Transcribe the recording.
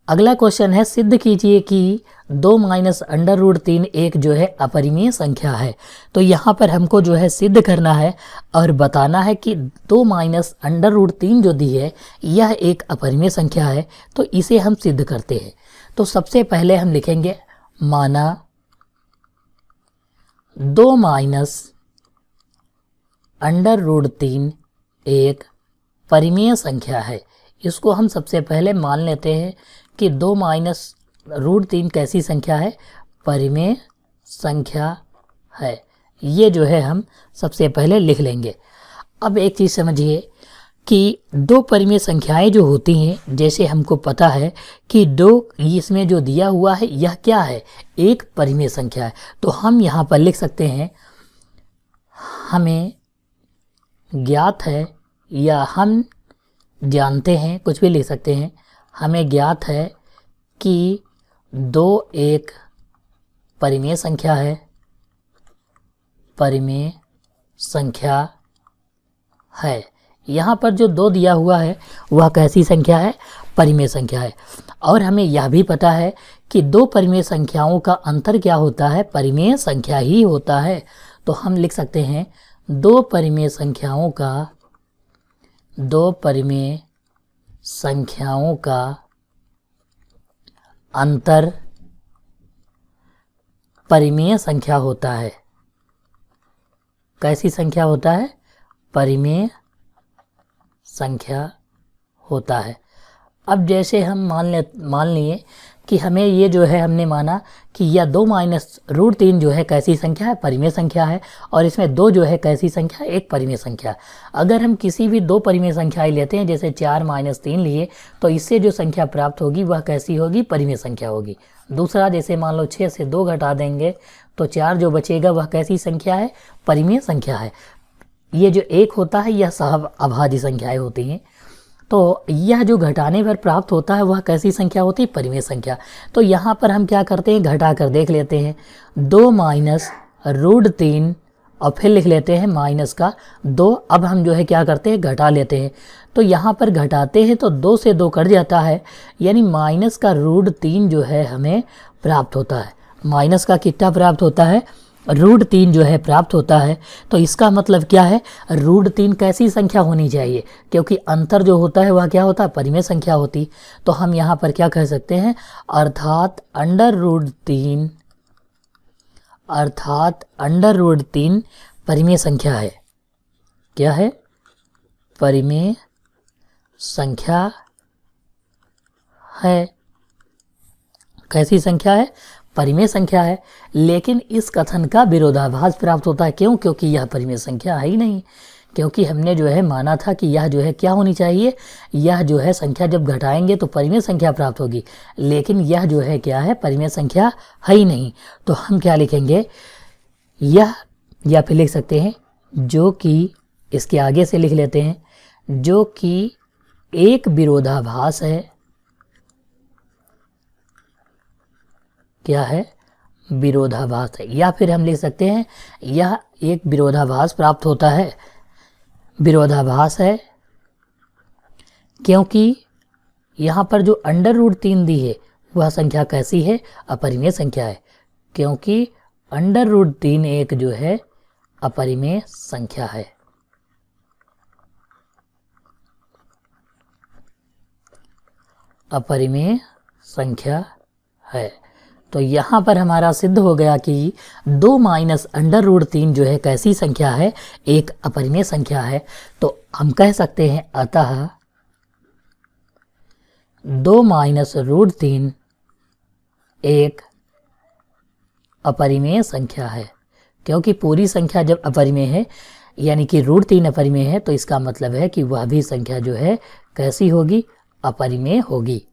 अगला क्वेश्चन है, सिद्ध कीजिए कि 2 माइनस अंडर रूट 3 एक जो है अपरिमेय संख्या है। तो यहाँ पर हमको जो है सिद्ध करना है और बताना है कि 2 माइनस अंडर रूट 3 जो दी है यह एक अपरिमेय संख्या है। तो इसे हम सिद्ध करते हैं। तो सबसे पहले हम लिखेंगे माना 2 माइनस अंडर रूट 3 एक परिमेय संख्या है। इसको हम सबसे पहले मान लेते हैं कि 2 माइनस रूट 3 कैसी संख्या है, परिमेय संख्या है। ये जो है हम सबसे पहले लिख लेंगे। अब एक चीज़ समझिए कि दो परिमेय संख्याएं जो होती हैं, जैसे हमको पता है कि 2 इसमें जो दिया हुआ है यह क्या है, एक परिमेय संख्या है। तो हम यहाँ पर लिख सकते हैं हमें ज्ञात है या हम जानते हैं, कुछ भी लिख सकते हैं, हमें ज्ञात है कि 2 एक परिमेय संख्या है, परिमेय संख्या है। यहाँ पर जो 2 दिया हुआ है वह कैसी संख्या है, परिमेय संख्या है। और हमें यह भी पता है कि 2 परिमेय संख्याओं का अंतर क्या होता है, परिमेय संख्या ही होता है। तो हम लिख सकते हैं 2 परिमेय संख्याओं का अंतर परिमेय संख्या होता है। कैसी संख्या होता है, परिमेय संख्या होता है। अब जैसे हम मान लिए कि हमें ये जो है, हमने माना कि यह 2 माइनस रूट 3 जो है कैसी संख्या है, परिमेय संख्या है। और इसमें 2 जो है कैसी संख्या है, एक परिमेय संख्या। अगर हम किसी भी 2 परिमेय संख्याएं लेते हैं, जैसे 4 माइनस 3 लिए, तो इससे जो संख्या प्राप्त होगी वह कैसी होगी, परिमेय संख्या होगी। दूसरा, जैसे मान लो 6 से 2 घटा देंगे तो 4 जो बचेगा वह कैसी संख्या है, परिमेय संख्या है। ये जो 1 होता है यह सह अभाज्य संख्याएं होती हैं। तो यह जो घटाने पर प्राप्त होता है वह कैसी संख्या होती है, परिमेय संख्या। तो यहाँ पर हम क्या करते हैं, घटा कर देख लेते हैं। 2 माइनस रूट 3 और फिर लिख लेते हैं माइनस का 2। अब हम जो है क्या करते हैं, घटा लेते हैं। तो यहाँ पर घटाते हैं तो 2 से 2 कट जाता है, यानी माइनस का रूट 3 जो है हमें प्राप्त होता है। माइनस का कितना प्राप्त होता है, रूट 3 जो है प्राप्त होता है। तो इसका मतलब क्या है, रूट 3 कैसी संख्या होनी चाहिए, क्योंकि अंतर जो होता है वह क्या होता है, परिमेय संख्या होती। तो हम यहाँ पर क्या कह सकते हैं, अर्थात अंडर रूट 3 परिमेय संख्या है। क्या है, परिमेय संख्या है। कैसी संख्या है, परिमेय संख्या है। लेकिन इस कथन का विरोधाभास प्राप्त होता है। क्यों, क्योंकि यह परिमेय संख्या है ही नहीं। क्योंकि हमने जो है माना था कि यह जो है क्या होनी चाहिए, यह जो है संख्या जब घटाएंगे तो परिमेय संख्या प्राप्त होगी। लेकिन यह जो है क्या है, परिमेय संख्या है ही नहीं। तो हम क्या लिखेंगे, यह, या फिर लिख सकते हैं जो कि, इसके आगे से लिख लेते हैं, जो कि एक विरोधाभास है। क्या है, विरोधाभास है। या फिर हम लिख सकते हैं यह एक विरोधाभास प्राप्त होता है, विरोधाभास है। क्योंकि यहाँ पर जो अंडर रूट 3 दी है वह संख्या कैसी है, अपरिमेय संख्या है। क्योंकि अंडर रूट 3 एक जो है अपरिमेय संख्या है। अपरिमेय संख्या है। तो यहाँ पर हमारा सिद्ध हो गया कि 2 माइनस अंडर रूट 3 जो है कैसी संख्या है, एक अपरिमेय संख्या है। तो हम कह सकते हैं अतः 2 माइनस रूट 3 एक अपरिमेय संख्या है। क्योंकि पूरी संख्या जब अपरिमेय है, यानी कि रूट 3 अपरिमेय है, तो इसका मतलब है कि वह भी संख्या जो है कैसी होगी, अपरिमेय होगी।